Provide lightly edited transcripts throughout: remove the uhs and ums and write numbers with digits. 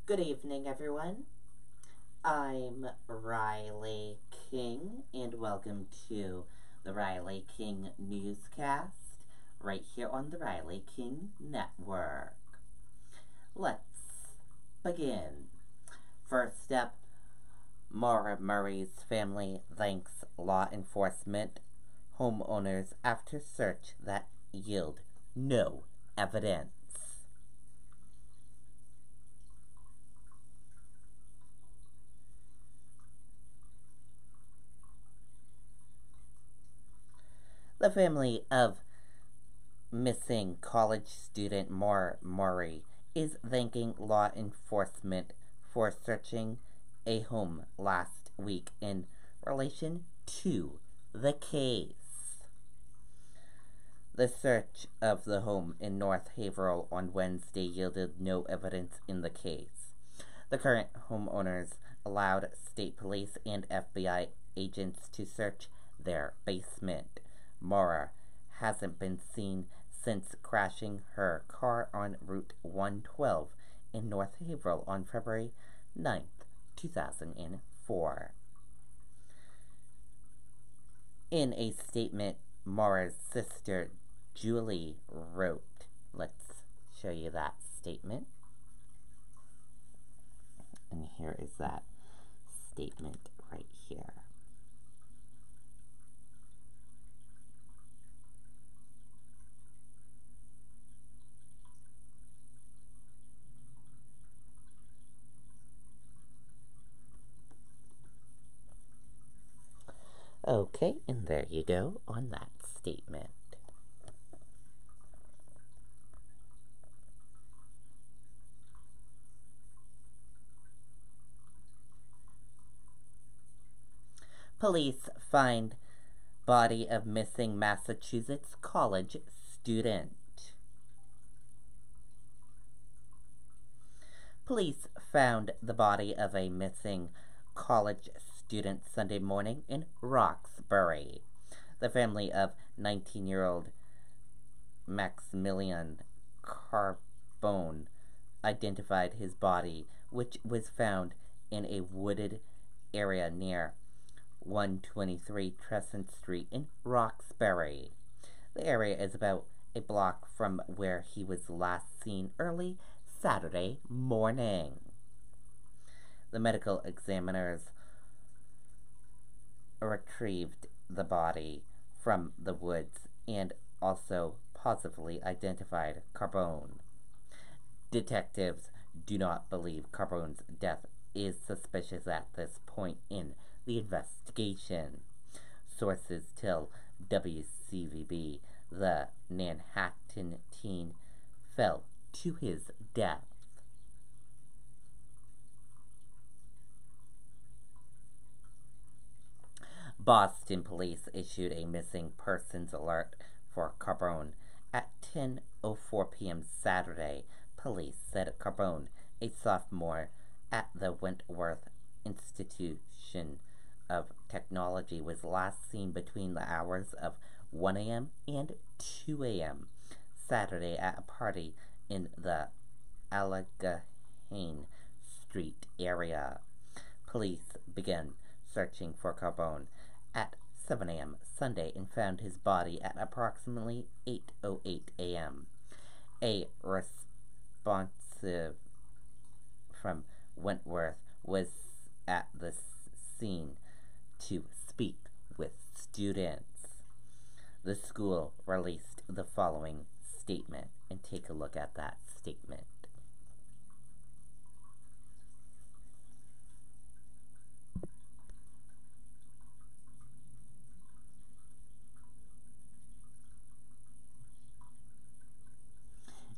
Good evening, everyone. I'm Riley King, and welcome to the Riley King Newscast right here on the Riley King Network. Let's begin. First up, Maura Murray's family thanks law enforcement homeowners after search that yield no evidence. The family of missing college student Maura Murray is thanking law enforcement for searching a home last week in relation to the case. The search of the home in North Haverhill on Wednesday yielded no evidence in the case. The current homeowners allowed state police and FBI agents to search their basement. Maura hasn't been seen since crashing her car on Route 112 in North Haverhill on February 9th, 2004. In a statement, Maura's sister Julie wrote, let's show you that statement. And here is that statement right here. Okay, and there you go on that statement. Police find body of missing Massachusetts college student. Police found the body of a missing college student Sunday morning in Roxbury. The family of 19-year-old Maximilian Carbone identified his body, which was found in a wooded area near 123 Crescent Street in Roxbury. The area is about a block from where he was last seen early Saturday morning. The medical examiners retrieved the body from the woods and also positively identified Carbone. Detectives do not believe Carbone's death is suspicious at this point in the investigation. Sources tell WCVB the Manhattan teen fell to his death. Boston police issued a missing persons alert for Carbone at 10:04 p.m. Saturday. Police said Carbone, a sophomore at the Wentworth Institution of Technology, was last seen between the hours of 1 a.m. and 2 a.m. Saturday at a party in the Allegheny Street area. Police began searching for Carbone at 7 a.m. Sunday and found his body at approximately 8:08 a.m. A responsive from Wentworth was at the scene to speak with students. The school released the following statement, and take a look at that statement.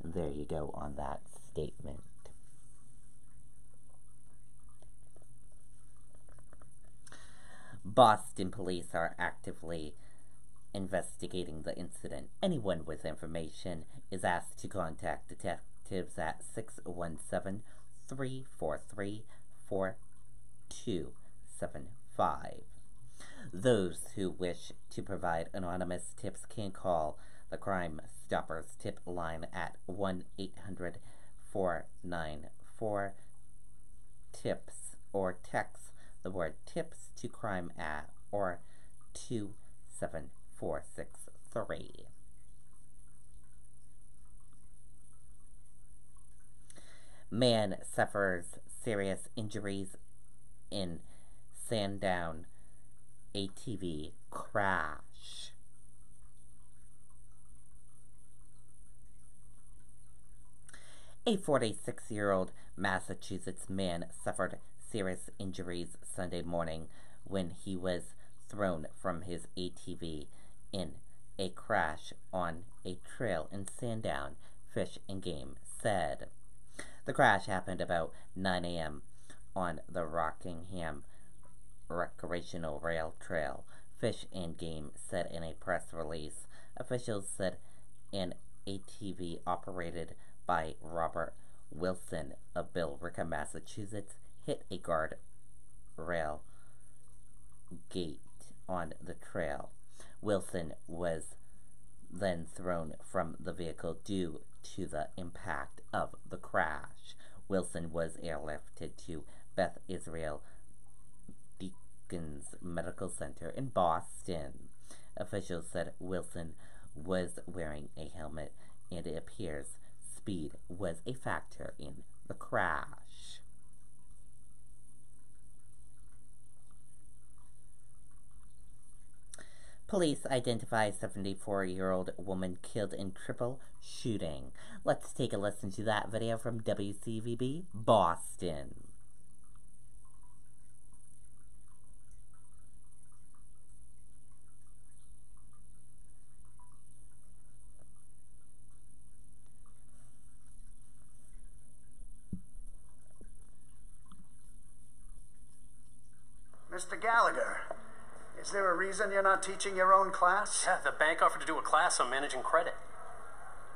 And there you go on that statement. Boston police are actively investigating the incident. Anyone with information is asked to contact detectives at 617-343-4275. Those who wish to provide anonymous tips can call the Crime Stoppers tip line at 1-800-494 tips or text the word tips to crime at or 27463. Man suffers serious injuries in Sandown ATV crash. A 46-year-old Massachusetts man suffered serious injuries Sunday morning when he was thrown from his ATV in a crash on a trail in Sandown, Fish and Game said. The crash happened about 9 a.m. on the Rockingham Recreational Rail Trail, Fish and Game said in a press release. Officials said an ATV operated by Robert Wilson of Billerica, Massachusetts, hit a guard rail gate on the trail. Wilson was then thrown from the vehicle due to the impact of the crash. Wilson was airlifted to Beth Israel Deacon's Medical Center in Boston. Officials said Wilson was wearing a helmet and it appears speed was a factor in the crash. Police identify 74-year-old woman killed in triple shooting. Let's take a listen to that video from WCVB Boston. Mr. Gallagher, is there a reason you're not teaching your own class? Yeah, the bank offered to do a class on managing credit.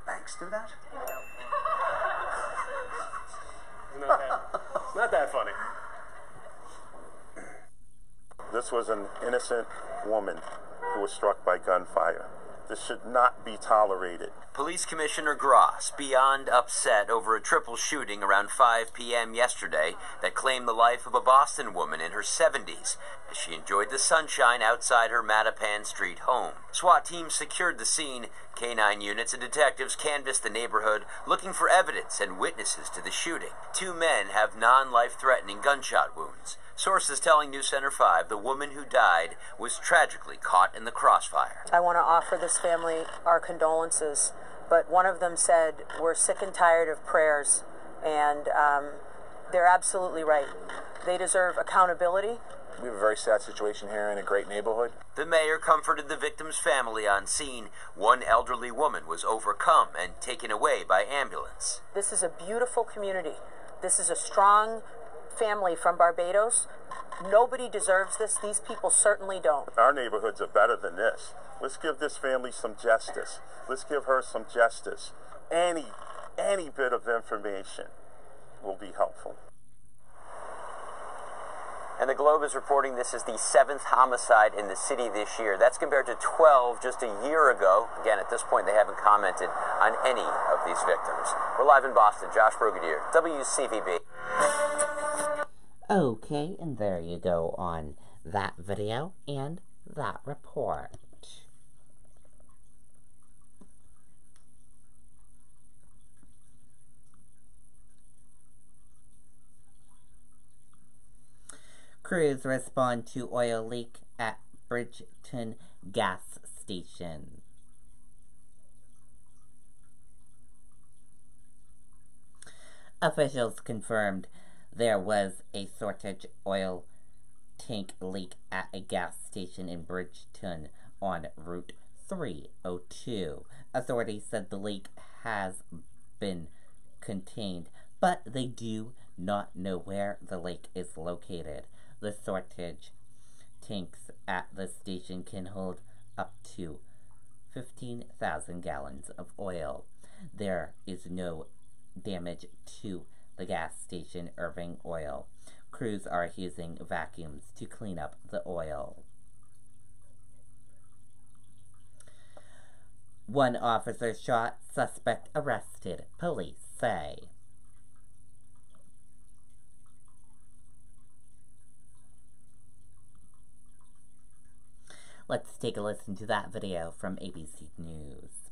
Banks do that? It's not that funny. This was an innocent woman who was struck by gunfire. This should not be tolerated. Police Commissioner Gross beyond upset over a triple shooting around 5 p.m. yesterday that claimed the life of a Boston woman in her 70s as she enjoyed the sunshine outside her Mattapan Street home. SWAT teams secured the scene. Canine units and detectives canvassed the neighborhood looking for evidence and witnesses to the shooting. 2 men have non-life-threatening gunshot wounds. Sources telling News Center 5 the woman who died was tragically caught in the crossfire. I want to offer this family our condolences, but one of them said, we're sick and tired of prayers, and they're absolutely right. They deserve accountability. We have a very sad situation here in a great neighborhood. The mayor comforted the victim's family on scene. One elderly woman was overcome and taken away by ambulance. This is a beautiful community. This is a strong family from Barbados. Nobody deserves this. These people certainly don't. Our neighborhoods are better than this. Let's give this family some justice. Let's give her some justice. Any bit of information will be helpful. And the Globe is reporting this is the 7th homicide in the city this year. That's compared to 12 just a year ago. Again, at this point, they haven't commented on any of these victims. We're live in Boston. Josh Brugadier, WCVB. Okay, and there you go on that video and that report. Crews respond to oil leak at Bridgeton gas station. Officials confirmed there was a shortage oil tank leak at a gas station in Bridgeton on Route 302. Authorities said the leak has been contained, but they do not know where the leak is located. The shortage tanks at the station can hold up to 15,000 gallons of oil. There is no damage to the gas station Irving Oil. Crews are using vacuums to clean up the oil. One officer shot, suspect arrested, police say. Let's take a listen to that video from ABC News.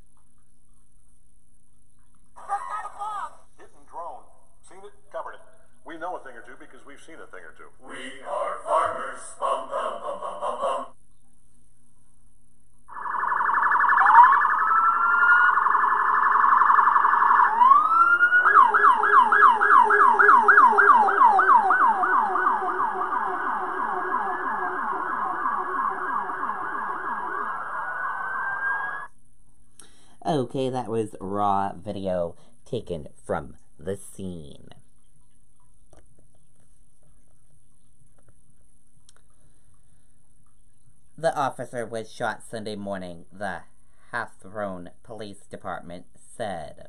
Hidden drone. Seen it? Covered it. We know a thing or two because we've seen a thing or two. We are farmers. Bum, bum, bum, bum, bum, bum. Okay, that was raw video taken from the scene. The officer was shot Sunday morning, the Hathorne Police Department said.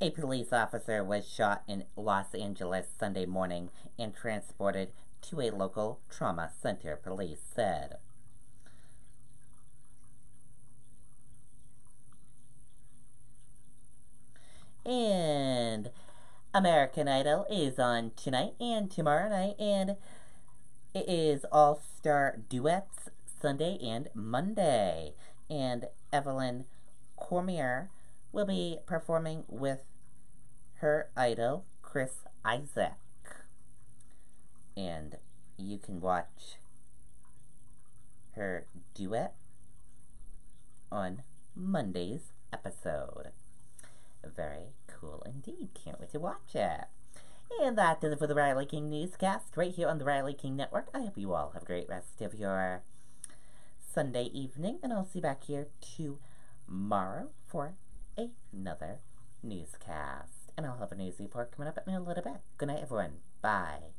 A police officer was shot in Los Angeles Sunday morning and transported to a local trauma center, police said. And American Idol is on tonight and tomorrow night, and it is All-Star Duets Sunday and Monday. And Evelyn Cormier will be performing with her idol, Chris Isaac. And you can watch her duet on Monday's episode. Very cool indeed. Can't wait to watch it. And that does it for the Riley King Newscast right here on the Riley King Network. I hope you all have a great rest of your Sunday evening, and I'll see you back here tomorrow for another newscast. And I'll have a news report coming up in a little bit. Good night, everyone. Bye.